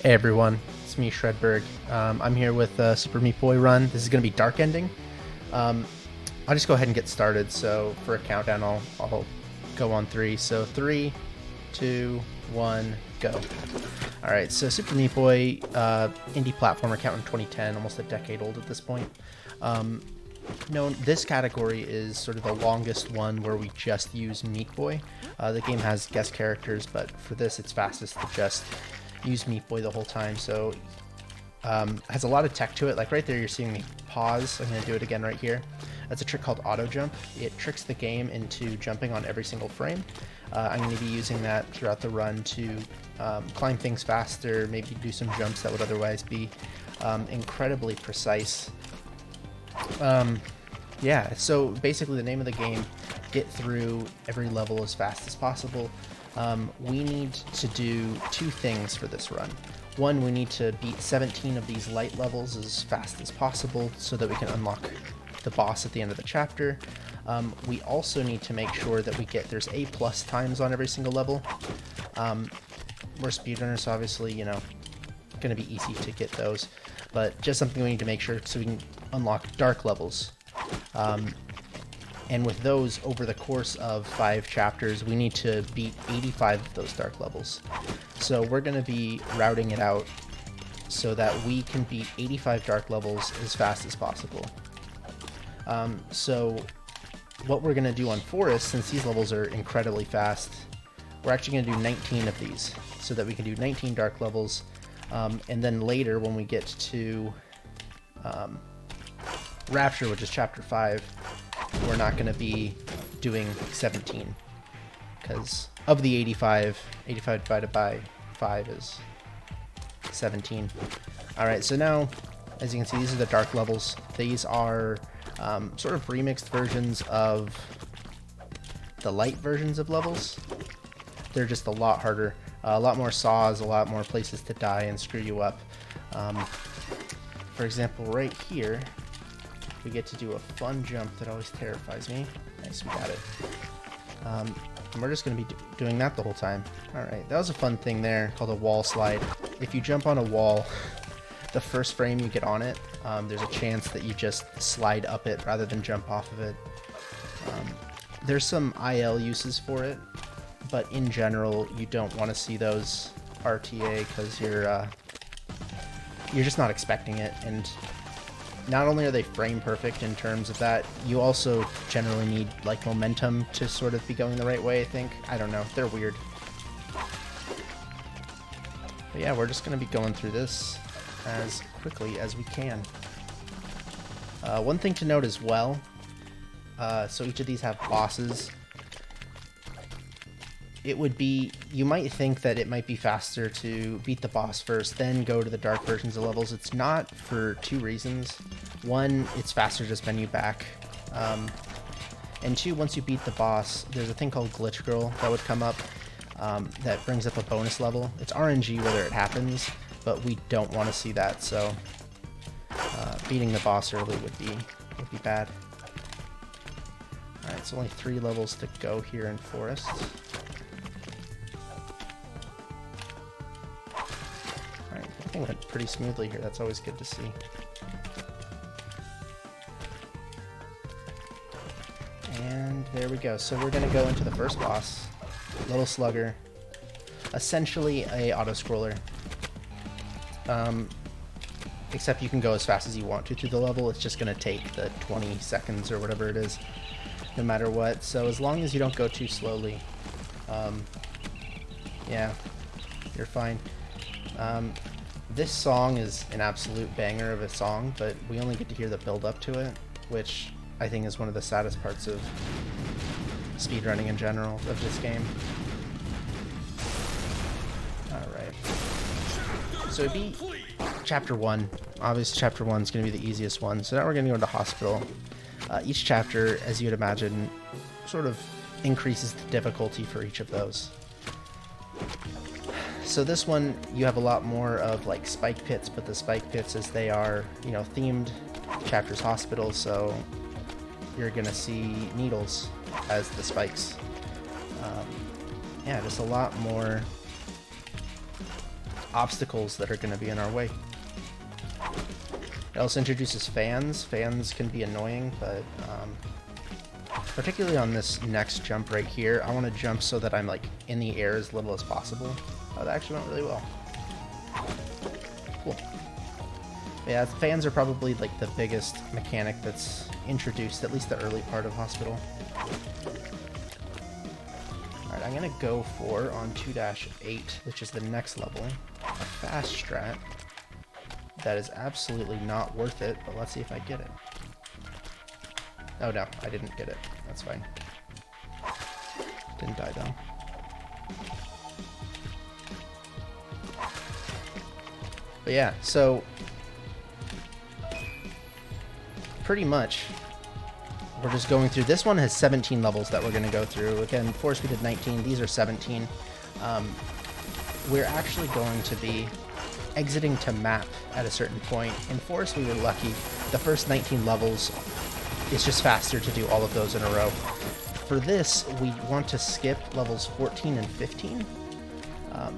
Hey everyone, it's me Shredberg. I'm here with Super Meat Boy Run. This is going to be Dark Ending. I'll just go ahead and get started. So for a countdown, I'll go on three. So 3, 2, 1, go. All right. So Super Meat Boy, indie platformer, count in 2010, almost a decade old at this point. This category is sort of the longest one where we just use Meat Boy. The game has guest characters, but for this, it's fastest to just use Meat Boy the whole time. So has a lot of tech to it. Like right there, you're seeing me pause. I'm going to do it again right here. That's a trick called auto jump. It tricks the game into jumping on every single frame. I'm going to be using that throughout the run to climb things faster, maybe do some jumps that would otherwise be incredibly precise. Yeah, so basically the name of the game, get through every level as fast as possible. We need to do two things for this run. One, we need to beat 17 of these light levels as fast as possible so that we can unlock the boss at the end of the chapter. We also need to make sure that there's A+ times on every single level. We're speedrunners, so obviously, going to be easy to get those, but just something we need to make sure so we can unlock dark levels. And with those, over the course of 5 chapters, we need to beat 85 of those dark levels. So we're going to be routing it out so that we can beat 85 dark levels as fast as possible. So what we're going to do on Forest, since these levels are incredibly fast, we're actually going to do 19 of these so that we can do 19 dark levels. And then later, when we get to Rapture, which is chapter 5, we're not going to be doing 17 because of the 85 divided by 5 is 17. Alright, so now as you can see, these are the dark levels. These are sort of remixed versions of the light versions of levels. They're just a lot harder, a lot more saws, a lot more places to die and screw you up. For example, right here we get to do a fun jump that always terrifies me. Nice, we got it. And we're just going to be doing that the whole time. Alright, that was a fun thing there called a wall slide. If you jump on a wall, the first frame you get on it, there's a chance that you just slide up it rather than jump off of it. There's some IL uses for it, but in general, you don't want to see those RTA because you're just not expecting it. And not only are they frame perfect in terms of that, you also generally need like momentum to sort of be going the right way, I think. I don't know, they're weird. But yeah, we're just going to be going through this as quickly as we can. One thing to note as well, so each of these have bosses. You might think that it might be faster to beat the boss first, then go to the dark versions of levels. It's not, for 2 reasons. One, it's faster to just menu back. And 2, once you beat the boss, there's a thing called Glitch Girl that would come up that brings up a bonus level. It's RNG whether it happens, but we don't want to see that, so beating the boss early would be bad. Alright, it's only 3 levels to go here in Forest. Everything went pretty smoothly here. That's always good to see. And there we go. So we're going to go into the first boss. Little Slugger. Essentially a auto-scroller. Except you can go as fast as you want to through the level. It's just going to take the 20 seconds or whatever it is, no matter what. So as long as you don't go too slowly, yeah, you're fine. This song is an absolute banger of a song, but we only get to hear the build up to it, which I think is one of the saddest parts of speedrunning in general of this game. Alright. So it'd be chapter 1. Obviously chapter 1 is going to be the easiest one, so now we're going to go into hospital. Each chapter, as you'd imagine, sort of increases the difficulty for each of those. So this one, you have a lot more of like spike pits, but the spike pits, as they are, themed, chapters hospital, so you're gonna see needles as the spikes. Yeah, just a lot more obstacles that are going to be in our way. It also introduces fans. Fans can be annoying, but particularly on this next jump right here, I want to jump so that I'm like in the air as little as possible. Oh, that actually went really well. Cool. Yeah, fans are probably like the biggest mechanic that's introduced, at least the early part of Hospital. Alright, I'm gonna go for, on 2-8, which is the next level, a fast strat that is absolutely not worth it, but let's see if I get it. Oh no, I didn't get it. That's fine. Didn't die though. But yeah, so pretty much we're just going through. This one has 17 levels that we're going to go through. Again, Forest we did 19. These are 17. We're actually going to be exiting to map at a certain point. In Forest we were lucky. The first 19 levels, it's just faster to do all of those in a row. For this, we want to skip levels 14 and 15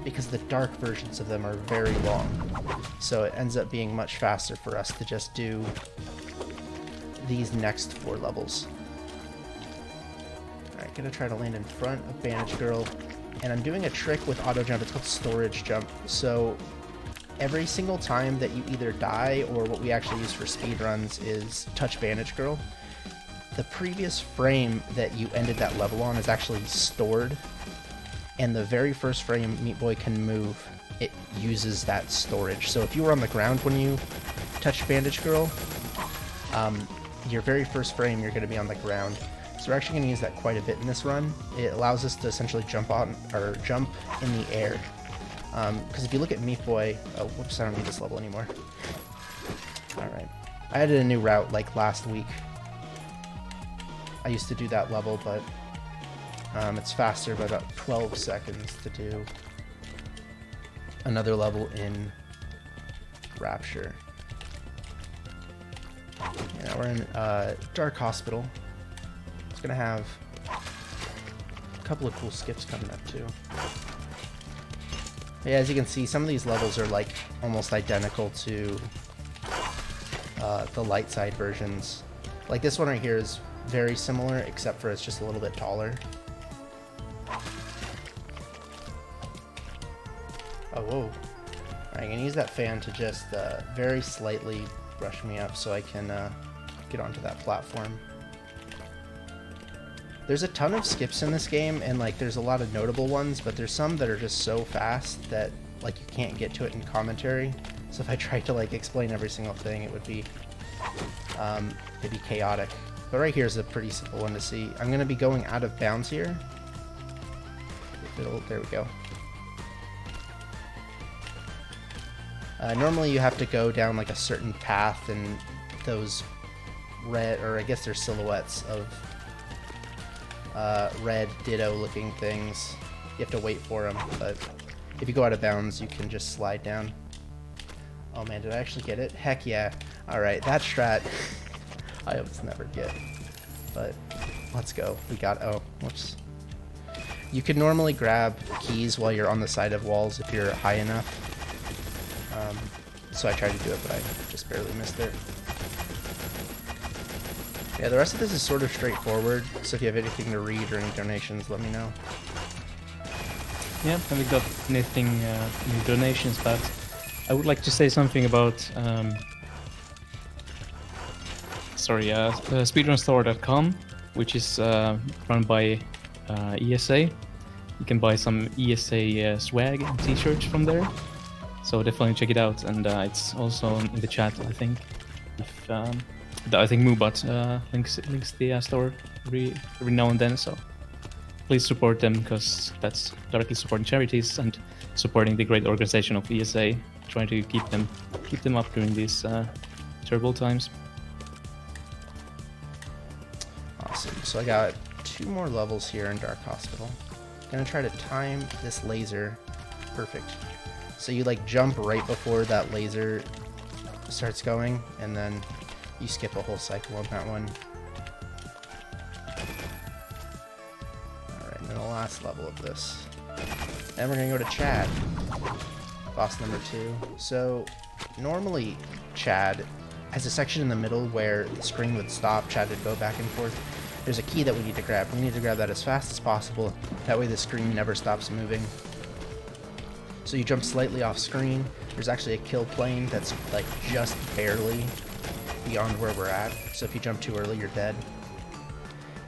because the dark versions of them are very long. So it ends up being much faster for us to just do these next 4 levels. Alright, gonna try to land in front of Bandage Girl. And I'm doing a trick with auto jump. It's called storage jump. So every single time that you either die, or what we actually use for speedruns is touch Bandage Girl, the previous frame that you ended that level on is actually stored, and the very first frame Meat Boy can move, it uses that storage. So if you were on the ground when you touched Bandage Girl, your very first frame you're going to be on the ground. So we're actually going to use that quite a bit in this run. It allows us to essentially jump on, or jump in the air. Because if you look at Meat Boy, oh whoops, I don't need this level anymore. Alright. I added a new route like last week. I used to do that level, but it's faster by about 12 seconds to do another level in Rapture. Yeah, we're in Dark Hospital. It's gonna have a couple of cool skips coming up too. Yeah, as you can see, some of these levels are like almost identical to the light side versions. Like this one right here is very similar, except for it's just a little bit taller. Oh, whoa. Alright, I'm gonna use that fan to just very slightly brush me up so I can get onto that platform. There's a ton of skips in this game, and like there's a lot of notable ones, but there's some that are just so fast that like you can't get to it in commentary. So if I tried to like explain every single thing, it would be it'd be chaotic. But right here is a pretty simple one to see. I'm gonna be going out of bounds here. There we go. Normally you have to go down like a certain path, and those red, or I guess they're silhouettes of red ditto looking things. You have to wait for them, but if you go out of bounds you can just slide down. Oh man, did I actually get it? Heck yeah. Alright, that strat I almost never get, but let's go. We got, oh, whoops. You can normally grab keys while you're on the side of walls if you're high enough. So I tried to do it, but I just barely missed it. Yeah, the rest of this is sort of straightforward, so if you have anything to read or any donations, let me know. Yeah, I haven't got anything, any donations, but I would like to say something about speedrunstore.com, which is run by ESA. You can buy some ESA swag and t-shirts from there, so definitely check it out. And it's also in the chat, I think. If I think Moobot links the store every now and then, so please support them, because that's directly supporting charities and supporting the great organization of ESA, trying to keep them up during these terrible times. Awesome. So I got 2 more levels here in Dark Hospital. I'm gonna try to time this laser perfect. So you like jump right before that laser starts going, and then you skip a whole cycle on that one. Alright, and then the last level of this. And we're gonna go to Chad. boss number 2. So normally Chad has a section in the middle where the screen would stop, Chad would go back and forth. There's a key that we need to grab. We need to grab that as fast as possible. That way the screen never stops moving. So you jump slightly off screen. There's actually a kill plane that's like just barely beyond where we're at. So if you jump too early, you're dead.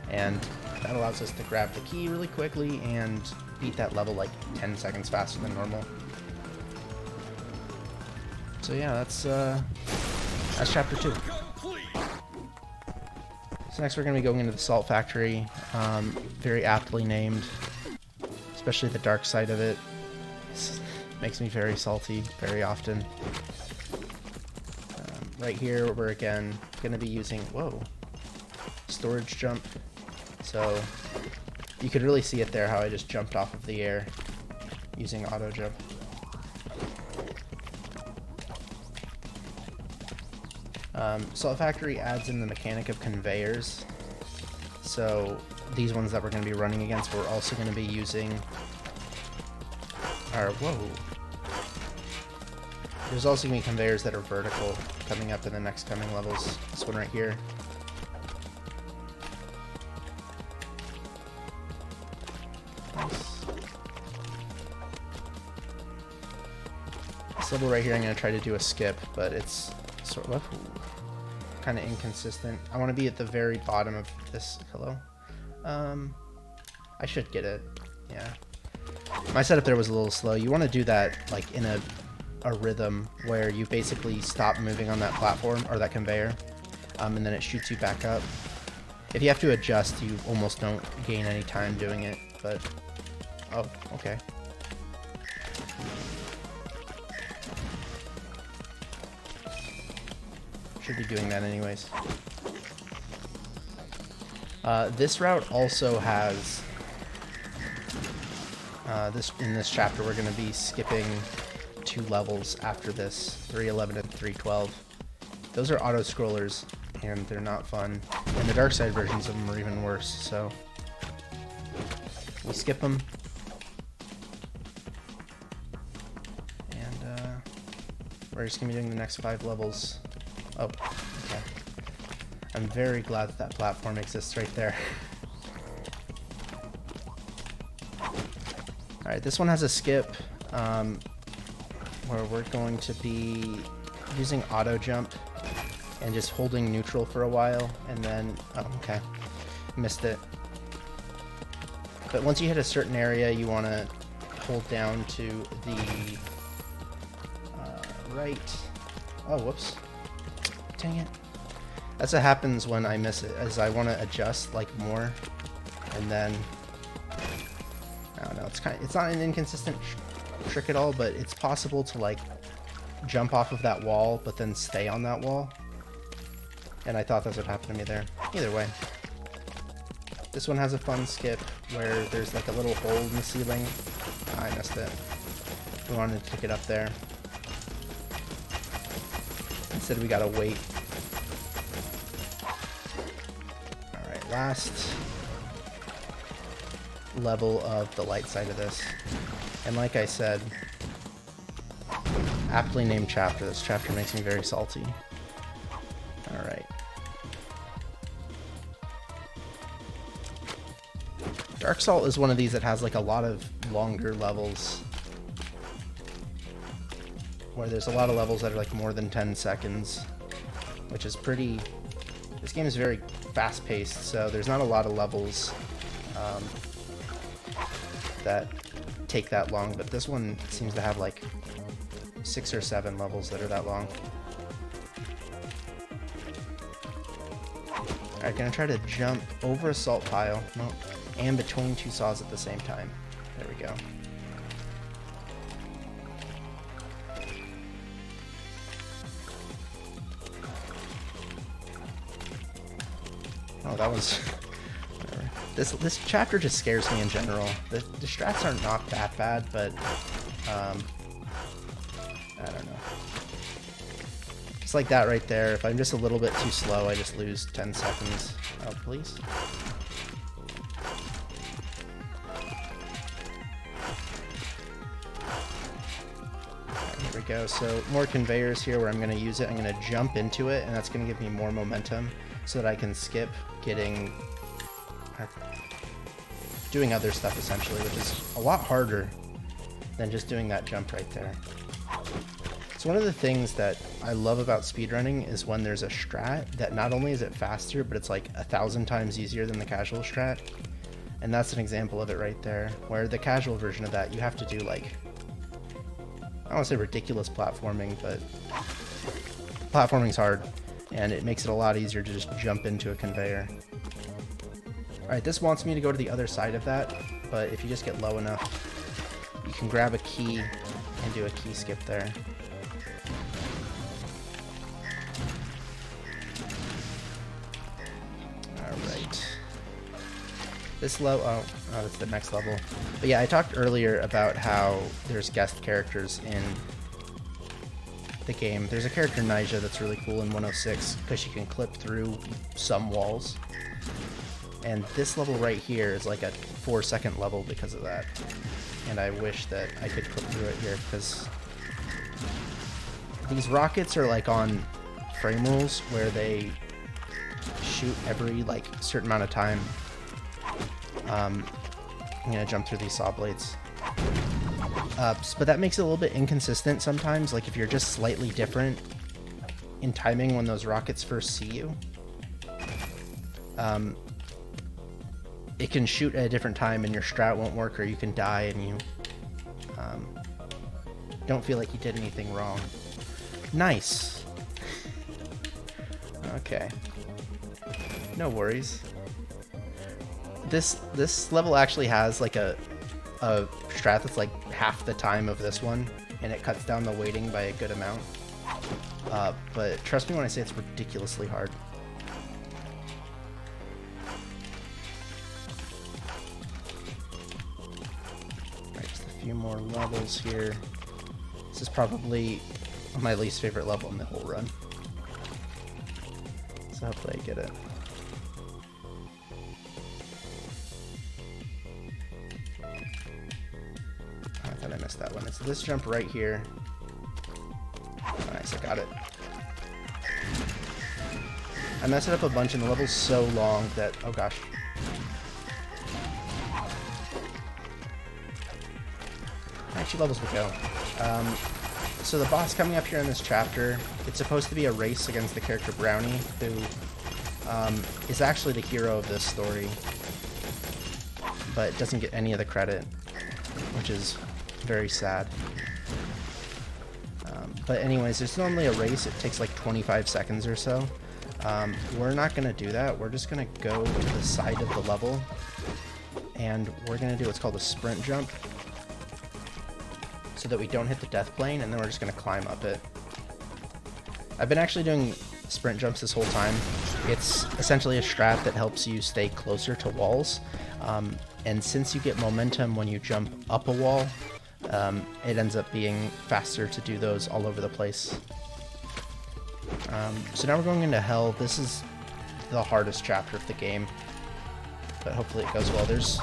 And that allows us to grab the key really quickly and beat that level like 10 seconds faster than normal. So yeah, that's chapter 2. So next we're going to be going into the salt factory, very aptly named, especially the dark side of it. Makes me very salty very often. Right here we're again going to be using, whoa, storage jump. So you could really see it there how I just jumped off of the air using auto jump. Salt Factory adds in the mechanic of conveyors. So these ones that we're going to be running against, we're also going to be using our, whoa. There's also going to be conveyors that are vertical coming up in the next coming levels. This one right here. Nice. This level right here I'm going to try to do a skip, but it's sort of kind of inconsistent. I want to be at the very bottom of this. Hello? I should get it. Yeah. My setup there was a little slow. You want to do that like in a rhythm where you basically stop moving on that platform or that conveyor, and then it shoots you back up. If you have to adjust, you almost don't gain any time doing it, but oh, okay. Should be doing that anyways. This route also has in this chapter we're going to be skipping 2 levels after this, 311 and 312. Those are auto scrollers and they're not fun, and the dark side versions of them are even worse, so we skip them. And we're just going to be doing the next 5 levels. Oh, okay. I'm very glad that that platform exists right there. Alright, this one has a skip where we're going to be using auto jump and just holding neutral for a while, and then, oh, okay, missed it. But once you hit a certain area, you want to hold down to the right. Oh, whoops. Dang it. That's what happens when I miss it, as I want to adjust like more, and then I don't know, it's not an inconsistent trick at all, but it's possible to like jump off of that wall but then stay on that wall, and I thought that's what happened to me there. Either way, this one has a fun skip where there's like a little hole in the ceiling. I missed it. We wanted to pick it up there. Instead we gotta wait. Alright, last level of the light side of this. And like I said, aptly named chapter. This chapter makes me very salty. Alright. Dark Salt is one of these that has like a lot of longer levels, where there's a lot of levels that are like more than 10 seconds, which is pretty... This game is very fast-paced, so there's not a lot of levels that take that long, but this one seems to have like 6 or 7 levels that are that long. Alright, gonna try to jump over a salt pile, nope, and between 2 saws at the same time. There we go. Oh, that was... whatever. This chapter just scares me in general. The strats are not that bad, but... I don't know. Just like that right there, if I'm just a little bit too slow, I just lose 10 seconds. Oh, please? we go. So more conveyors here where I'm going to use it. I'm going to jump into it, and that's going to give me more momentum so that I can skip doing other stuff essentially, which is a lot harder than just doing that jump right there. So one of the things that I love about speedrunning is when there's a strat that not only is it faster, but it's like 1,000 times easier than the casual strat. And that's an example of it right there, where the casual version of that, you have to do like, I don't want to say ridiculous platforming, but platforming's hard, and it makes it a lot easier to just jump into a conveyor. Alright, this wants me to go to the other side of that, but if you just get low enough, you can grab a key and do a key skip there. This level, oh, that's the next level. But yeah, I talked earlier about how there's guest characters in the game. There's a character, Nyjah, that's really cool in 106 because she can clip through some walls. And this level right here is like a 4-second level because of that. And I wish that I could clip through it here because these rockets are like on frame rules where they shoot every like certain amount of time. I'm gonna jump through these saw blades. But that makes it a little bit inconsistent sometimes, like if you're just slightly different in timing when those rockets first see you. It can shoot at a different time and your strat won't work, or you can die and you don't feel like you did anything wrong. Nice. Okay. No worries. This level actually has like a strat that's like half the time of this one, and it cuts down the waiting by a good amount. But trust me when I say it's ridiculously hard. Alright, just a few more levels here. This is probably my least favorite level in the whole run. So hopefully I get it. I missed that one. It's this jump right here. Nice, I got it. I messed it up a bunch and the level's so long that, oh gosh. Actually, levels will go. So the boss coming up here in this chapter, it's supposed to be a race against the character Brownie, who is actually the hero of this story, but doesn't get any of the credit, which is very sad. But anyways, there's normally a race. It takes like 25 seconds or so. We're not going to do that. We're just going to go to the side of the level, and we're going to do what's called a sprint jump so that we don't hit the death plane, and then we're just going to climb up it. I've been actually doing sprint jumps this whole time. It's essentially a strat that helps you stay closer to walls, and since you get momentum when you jump up a wall, it ends up being faster to do those all over the place. So now we're going into Hell. This is the hardest chapter of the game, but hopefully it goes well. There's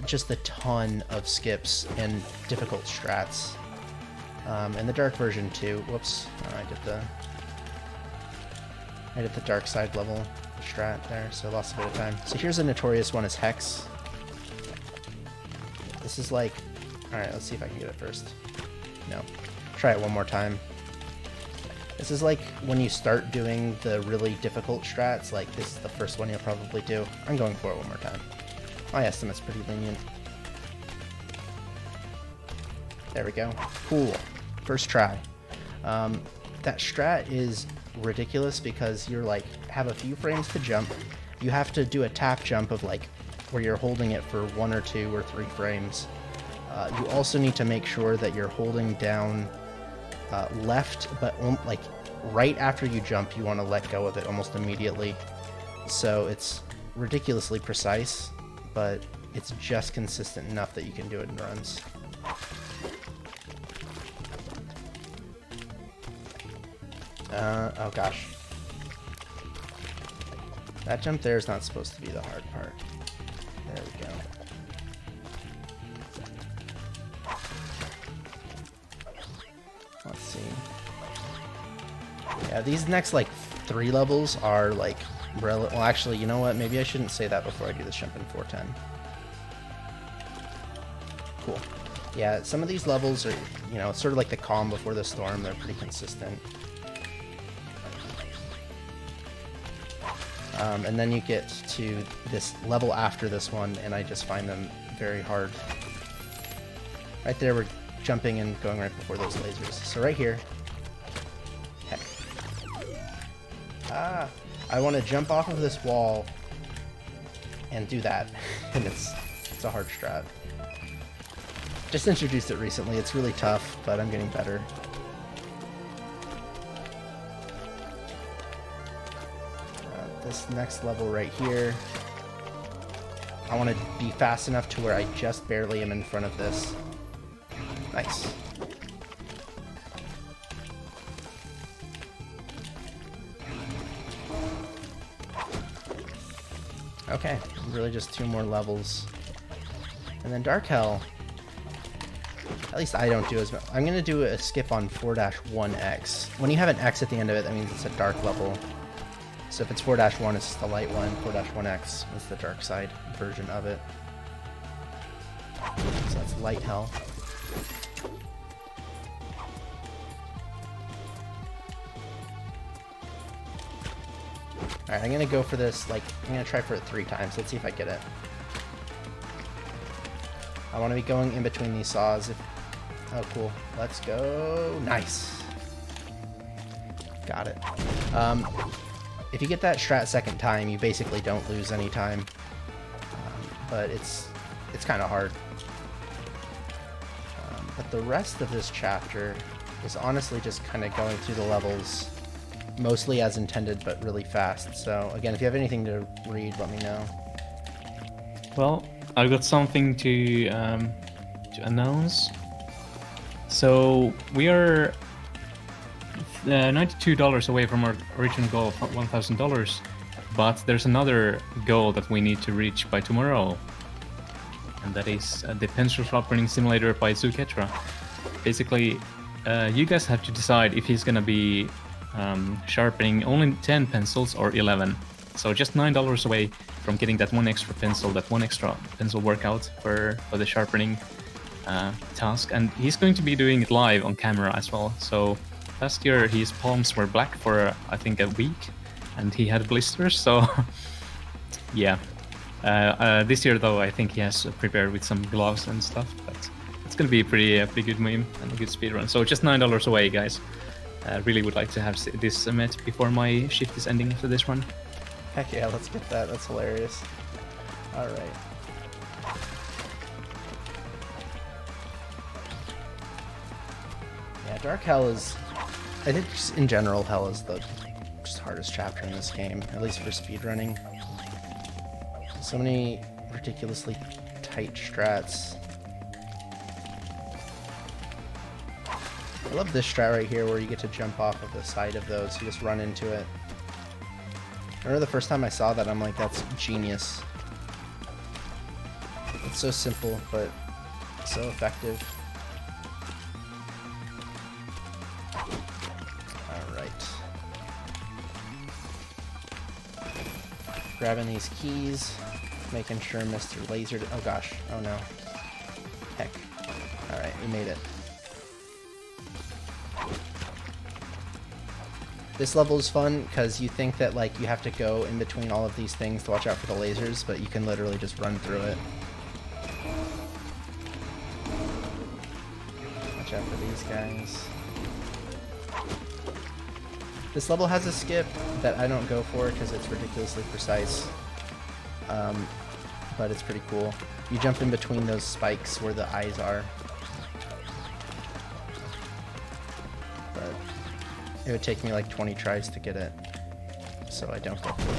just a ton of skips and difficult strats. And the dark version too. Whoops, I did the dark side level strat there, so I lost a bit of time. So here's a notorious one, is Hex. This is like, alright, let's see if I can get it first. No. Try it one more time. This is like when you start doing the really difficult strats, like this is the first one you'll probably do. I'm going for it one more time. My estimate's pretty lenient. There we go. Cool. First try. That strat is ridiculous because you're like, have a few frames to jump. You have to do a tap jump of like, where you're holding it for 1 or 2 or 3 frames. You also need to make sure that you're holding down left, but like right after you jump, you want to let go of it almost immediately. So it's ridiculously precise, but it's just consistent enough that you can do it in runs. Oh gosh. That jump there is not supposed to be the hard part. There we go. Let's Yeah, these next like 3 levels are like well, actually, you know what? Maybe I shouldn't say that before I do this jump in 410. Cool. Yeah, some of these levels are, you know, it's sort of like the calm before the storm. They're pretty consistent. And then you get to this level after this one, and I just find them very hard. Right there, we're jumping and going right before those lasers. So right here. Heck. Ah! I want to jump off of this wall and do that. And it's a hard strat. Just introduced it recently. It's really tough, but I'm getting better. This next level right here, I want to be fast enough to where I just barely am in front of this. Nice. Okay, really just 2 more levels. And then Dark Hell, at least I don't do as much. I'm going to do a skip on 4-1X. When you have an X at the end of it, that means it's a dark level. So if it's 4-1, it's the light one. 4-1X is the dark side version of it. So that's Light Hell. Alright, I'm gonna go for this, like, I'm gonna try for it 3 times. Let's see if I get it. I want to be going in between these saws. Oh, cool. Let's go. Nice. Got it. If you get that strat second time, you basically don't lose any time. But it's kind of hard. But the rest of this chapter is honestly just kind of going through the levels mostly as intended, but really fast. So again, if you have anything to read, let me know. Well, I've got something to announce. So we are $92 away from our original goal of $1,000, but there's another goal that we need to reach by tomorrow, and that is the pencil sharpening simulator by Zuketra. Basically, you guys have to decide if he's gonna be sharpening only 10 pencils or 11. So just $9 away from getting that one extra pencil workout for the sharpening task, and he's going to be doing it live on camera as well. So last year his palms were black for I think a week, and he had blisters. So yeah, this year though I think he has prepared with some gloves and stuff. But it's going to be a pretty good meme and a good speedrun. So just $9 away, guys. Really would like to have this met before my shift is ending after this one. Heck yeah, let's get that. That's hilarious. Alright. Yeah, Dark Hell is... I think just in general, Hell is the just hardest chapter in this game, at least for speedrunning. So many ridiculously tight strats. I love this strat right here where you get to jump off of the side of those. You just run into it. I remember the first time I saw that, I'm like, that's genius. It's so simple, but so effective. Alright. Grabbing these keys, making sure Mr. Laser... Oh gosh, oh no. Heck. Alright, we made it. This level is fun because you think that like you have to go in between all of these things to watch out for the lasers, but you can literally just run through it. Watch out for these guys. This level has a skip that I don't go for because it's ridiculously precise. But it's pretty cool. You jump in between those spikes where the eyes are. But it would take me like 20 tries to get it, so I don't go for it.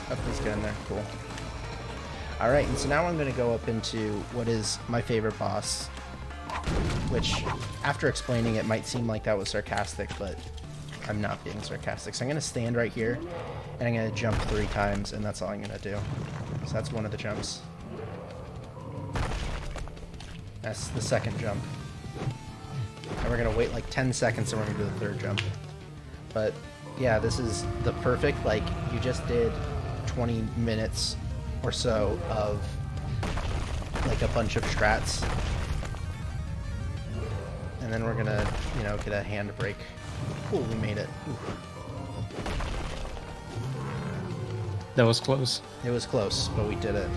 Oh, he's getting there. Cool. Alright, and so now I'm going to go up into what is my favorite boss, which, after explaining it, might seem like that was sarcastic, but I'm not being sarcastic. So I'm going to stand right here, and I'm going to jump 3 times, and that's all I'm going to do. So that's one of the jumps. That's the second jump. And we're gonna wait like 10 seconds and we're gonna do the third jump. But yeah, this is the perfect, like, you just did 20 minutes or so of like a bunch of strats. And then we're gonna, you know, get a handbrake. Cool, we made it. Oof. That was close. It was close, but we did it.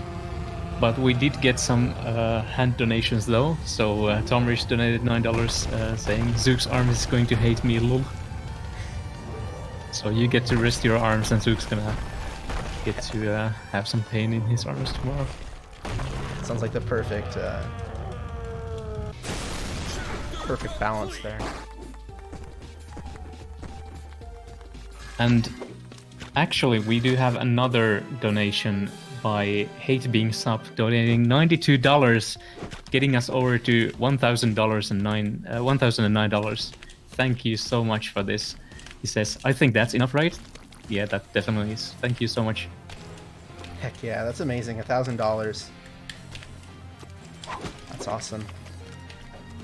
But we did get some hand donations though. So Tom Rich donated $9 saying Zook's arm is going to hate me, lol. So you get to rest your arms and Zook's gonna get to have some pain in his arms tomorrow. Sounds like the perfect perfect balance there. And actually, we do have another donation by Hate Being Sub, donating $92, getting us over to $1,009. Thank you so much for this. He says, I think that's enough, right? Yeah, that definitely is. Thank you so much. Heck yeah, that's amazing. $1,000. That's awesome.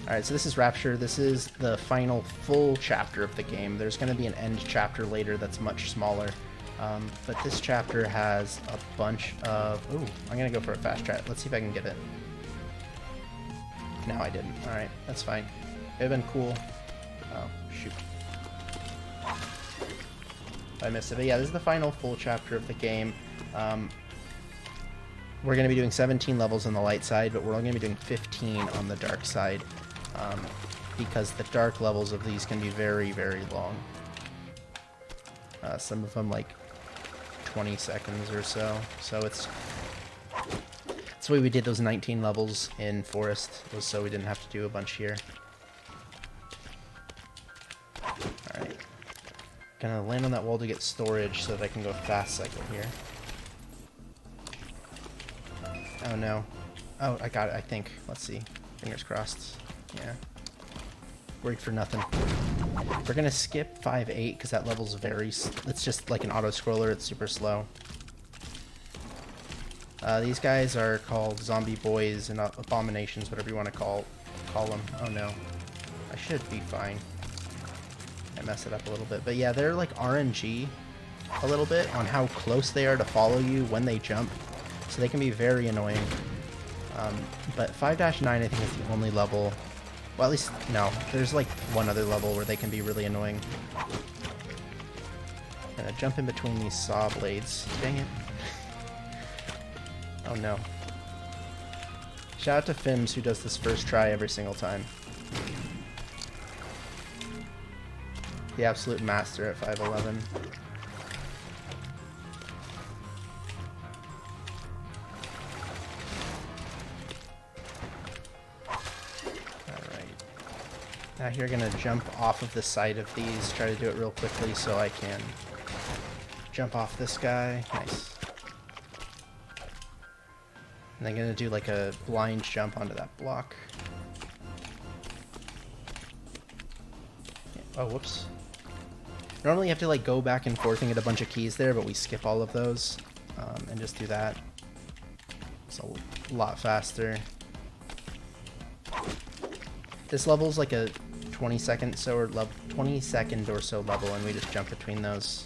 Alright, so this is Rapture. This is the final full chapter of the game. There's going to be an end chapter later that's much smaller. But this chapter has a bunch of... Ooh, I'm going to go for a fast strat. Let's see if I can get it. No, I didn't. Alright, that's fine. It would have been cool. Oh, shoot. I missed it. But yeah, this is the final full chapter of the game. We're going to be doing 17 levels on the light side, but we're only going to be doing 15 on the dark side. Because the dark levels of these can be very, very long. Some of them like 20 seconds or so. So that's the way we did those 19 levels in Forest, was so we didn't have to do a bunch here. Alright. Gonna land on that wall to get storage so that I can go fast cycle here. Oh no. Oh, I got it, I think. Let's see. Fingers crossed. Yeah. Worried for nothing. We're gonna skip 5-8 because that level's very... It's just like an auto-scroller. It's super slow. These guys are called zombie boys and abominations, whatever you want to call them. Oh no. I should be fine. I messed it up a little bit. But yeah, they're like RNG a little bit on how close they are to follow you when they jump. So they can be very annoying. But 5-9 I think is the only level... Well, at least, no. There's like one other level where they can be really annoying. Gonna jump in between these saw blades. Dang it. Oh no. Shout out to Fims who does this first try every single time. The absolute master at 5'11". Now you're gonna jump off of the side of these, try to do it real quickly so I can jump off this guy. Nice. And then gonna do like a blind jump onto that block. Oh, whoops. Normally you have to like go back and forth and get a bunch of keys there, but we skip all of those and just do that. It's a lot faster. This level's like a 20 second or so level, and we just jump between those.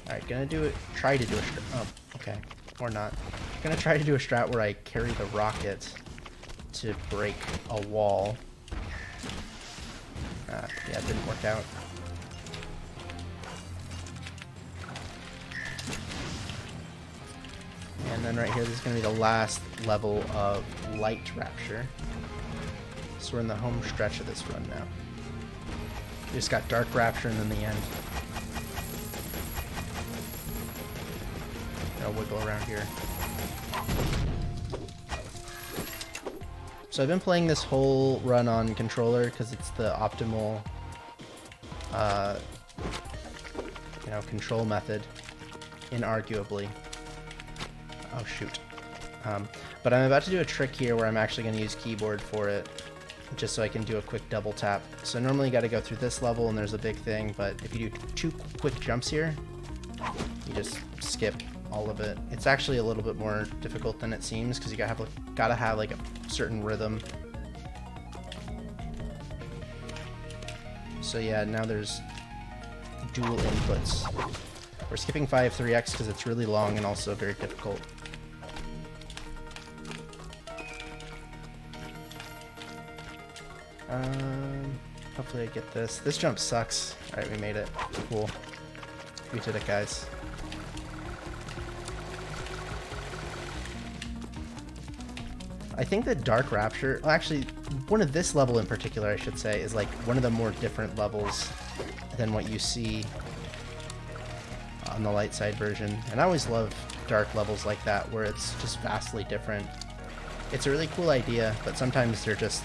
Alright, gonna do it. Try to do a oh, okay. Or not. Gonna try to do a strat where I carry the rocket to break a wall. Yeah, it didn't work out. And then right here, this is gonna be the last level of Light Rapture. So we're in the home stretch of this run now. We just got Dark Rapture and then the end. I'll wiggle around here. So I've been playing this whole run on controller because it's the optimal, control method, inarguably. Oh shoot. But I'm about to do a trick here where I'm actually going to use keyboard for it, just so I can do a quick double tap. So normally you got to go through this level and there's a big thing, but if you do 2 quick jumps here, you just skip all of it. It's actually a little bit more difficult than it seems because you gotta have like a certain rhythm. So yeah, now there's dual inputs. We're skipping 5-3x because it's really long and also very difficult. Hopefully I get this. This jump sucks. Alright, we made it. Cool. We did it, guys. I think that Dark Rapture, well, actually, one of this level in particular, I should say, is like one of the more different levels than what you see on the light side version. And I always love dark levels like that, where it's just vastly different. It's a really cool idea, but sometimes they're just,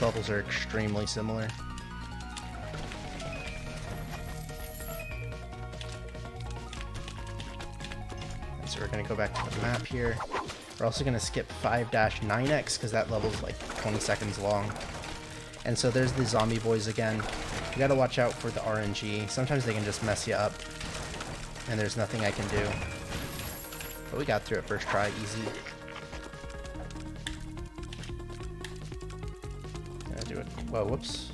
levels are extremely similar. And so we're going to go back to the map here. We're also going to skip 5-9x because that level's like 20 seconds long. And so there's the zombie boys again. You got to watch out for the RNG. Sometimes they can just mess you up, and there's nothing I can do. But we got through it first try, easy. Gonna do it. Whoa, whoops.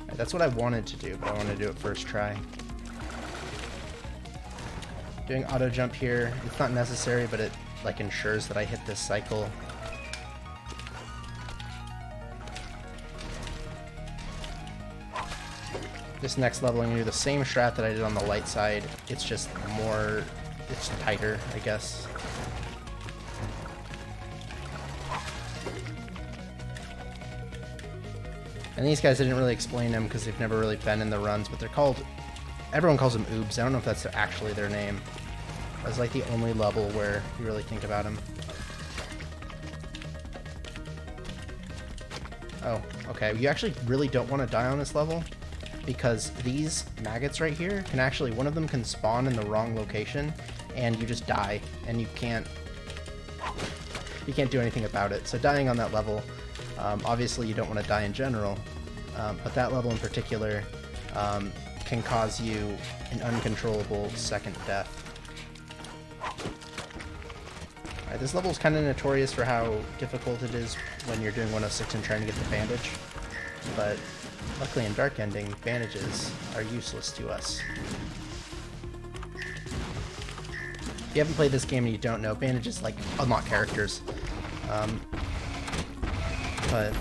Right, that's what I wanted to do, but I want to do it first try. Doing auto jump here, it's not necessary, but it like ensures that I hit this cycle. This next level, I'm gonna do the same strat that I did on the light side. It's just more, it's tighter, I guess. And these guys, I didn't really explain them because they've never really been in the runs, but they're called, everyone calls them oobs. I don't know if that's actually their name. That's like the only level where you really think about them. Oh, okay. You actually really don't want to die on this level because these maggots right here can actually, one of them can spawn in the wrong location and you just die and you can't do anything about it. So dying on that level, obviously you don't want to die in general, but that level in particular can cause you an uncontrollable second death. Alright, this level is kind of notorious for how difficult it is when you're doing 106 and trying to get the bandage, but luckily in Dark Ending, bandages are useless to us. If you haven't played this game and you don't know, bandages like unlock characters, but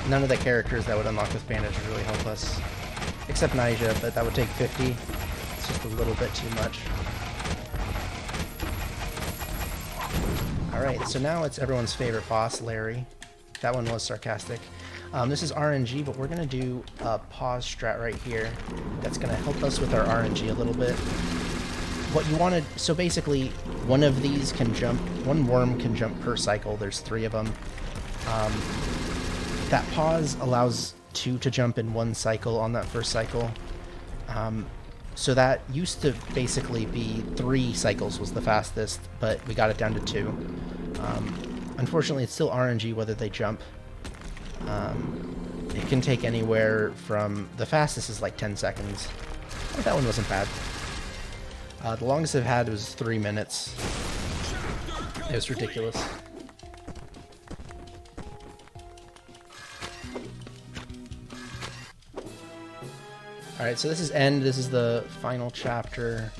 none of the characters that would unlock with bandages really help us, except Nyjah, but that would take 50. It's just a little bit too much. Alright, so now it's everyone's favorite boss, Larry. That one was sarcastic. This is RNG, but we're going to do a pause strat right here. That's going to help us with our RNG a little bit. What you want to... So basically, one of these can jump... One worm can jump per cycle. There's 3 of them. That pause allows 2 to jump in 1 cycle on that first cycle. So that used to basically be 3 cycles was the fastest, but we got it down to 2. Unfortunately, it's still RNG whether they jump. It can take anywhere from... The fastest is like 10 seconds. Oh, that one wasn't bad. The longest I've had was 3 minutes. It was ridiculous. Alright, so this is End. This is the final chapter.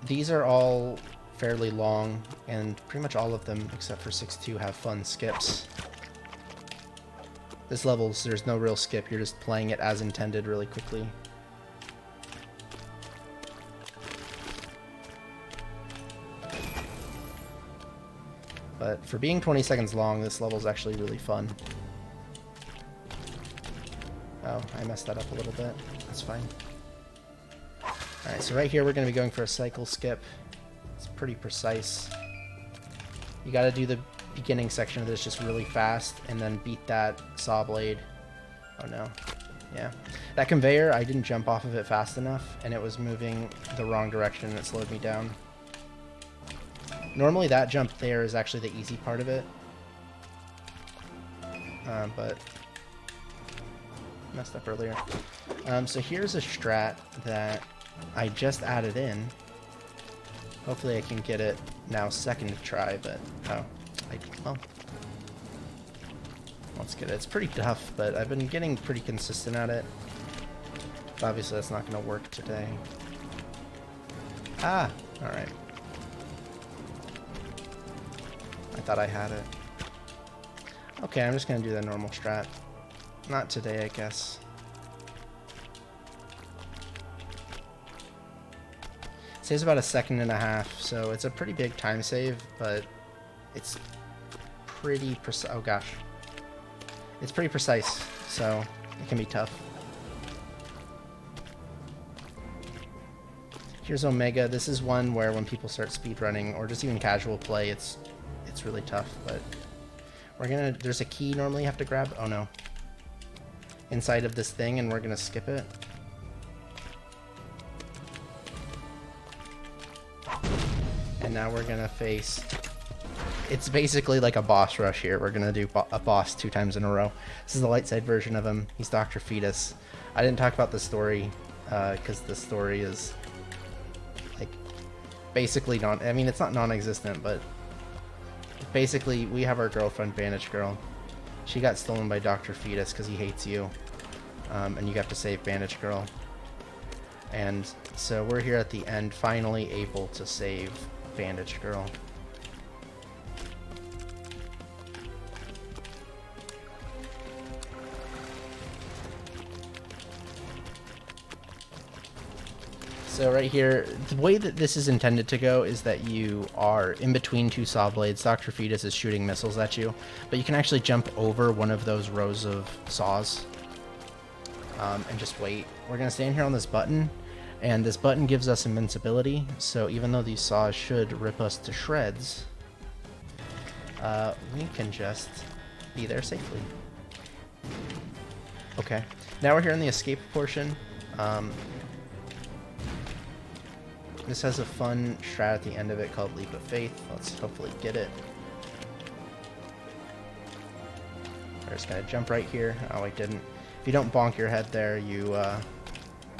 These are all fairly long, and pretty much all of them, except for 6-2, have fun skips. This level, there's no real skip. You're just playing it as intended really quickly. But for being 20 seconds long, this level is actually really fun. Oh, I messed that up a little bit. That's fine. Alright, so right here we're going to be going for a cycle skip. It's pretty precise. You got to do the beginning section of this just really fast and then beat that saw blade. Oh no. Yeah. That conveyor, I didn't jump off of it fast enough and it was moving the wrong direction and it slowed me down. Normally that jump there is actually the easy part of it. But messed up earlier. So here's a strat that I just added in. Hopefully I can get it now second try, but well, let's get it. It's pretty tough, but I've been getting pretty consistent at it. But obviously that's not going to work today. Ah, alright. I thought I had it. Okay, I'm just going to do the normal strat. Not today, I guess. It saves about 1.5 seconds, so it's a pretty big time save, but it's pretty precise. Oh gosh. It's pretty precise, so it can be tough. Here's Omega. This is one where when people start speedrunning, or just even casual play, it's really tough, but there's a key normally you have to grab. Oh no. Inside of this thing, and we're gonna skip it. And now we're gonna face, it's basically like a boss rush here. We're gonna do a boss 2 times in a row. This is the light side version of him. He's Dr. Fetus. I didn't talk about the story, because the story is like basically I mean, it's not non-existent, but basically we have our girlfriend, Bandage Girl. She got stolen by Dr. Fetus because he hates you, and you have to save Bandage Girl. And so we're here at the end, finally able to save Bandage Girl. So right here, the way that this is intended to go is that you are in between 2 saw blades. Dr. Fetus is shooting missiles at you, but you can actually jump over one of those rows of saws and just wait. We're going to stand here on this button, and this button gives us invincibility, so even though these saws should rip us to shreds, we can just be there safely. Okay, now we're here in the escape portion. This has a fun strat at the end of it called Leap of Faith. Let's hopefully get it. We're just gonna jump right here. Oh, I didn't. If you don't bonk your head there, you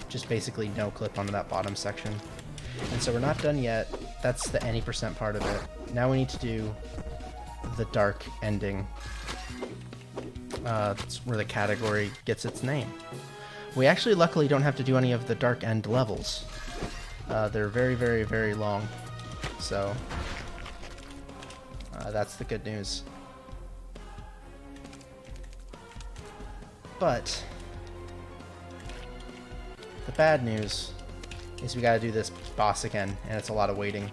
just basically no clip onto that bottom section. And so we're not done yet. That's the any % part of it. Now we need to do the dark ending. That's where the category gets its name. We actually luckily don't have to do any of the dark end levels. They're very, very, very long, so that's the good news. But the bad news is we gotta do this boss again, and it's a lot of waiting.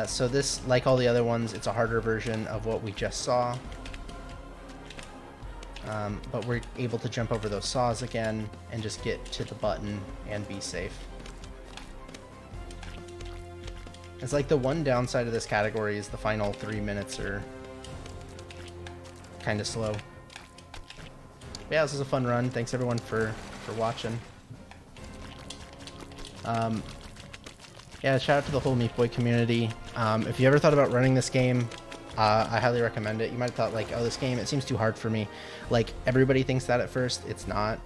So this, like all the other ones, it's a harder version of what we just saw. But we're able to jump over those saws again and just get to the button and be safe. It's like the one downside of this category is the final 3 minutes are kind of slow. But yeah, this is a fun run. Thanks everyone for watching. Yeah, shout out to the whole Meat Boy community. If you ever thought about running this game, I highly recommend it. You might have thought like, oh, this game, it seems too hard for me. Like, everybody thinks that at first. It's not.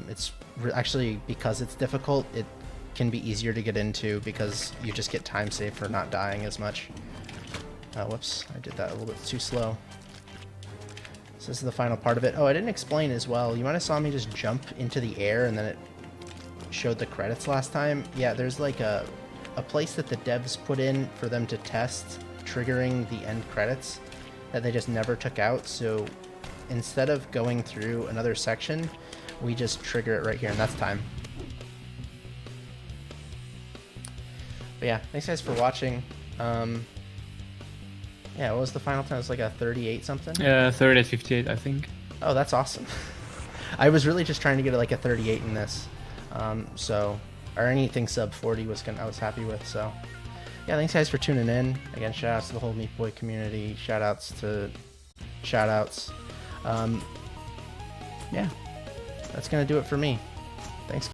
It's actually, because it's difficult, it can be easier to get into because you just get time saved for not dying as much. Whoops, I did that a little bit too slow. So this is the final part of it. Oh, I didn't explain as well. You might have saw me just jump into the air and then it showed the credits last time. Yeah, there's like a place that the devs put in for them to test triggering the end credits that they just never took out. So instead of going through another section, we just trigger it right here, and that's time. But yeah, thanks guys for watching. Yeah, what was the final time? It was like a 38 something? 38, 58, I think. Oh, that's awesome. I was really just trying to get like a 38 in this. Or anything sub 40 I was happy with, so. Yeah, thanks guys for tuning in. Again, shout outs to the whole Meat Boy community. Shout outs to shout outs. Yeah, that's gonna do it for me.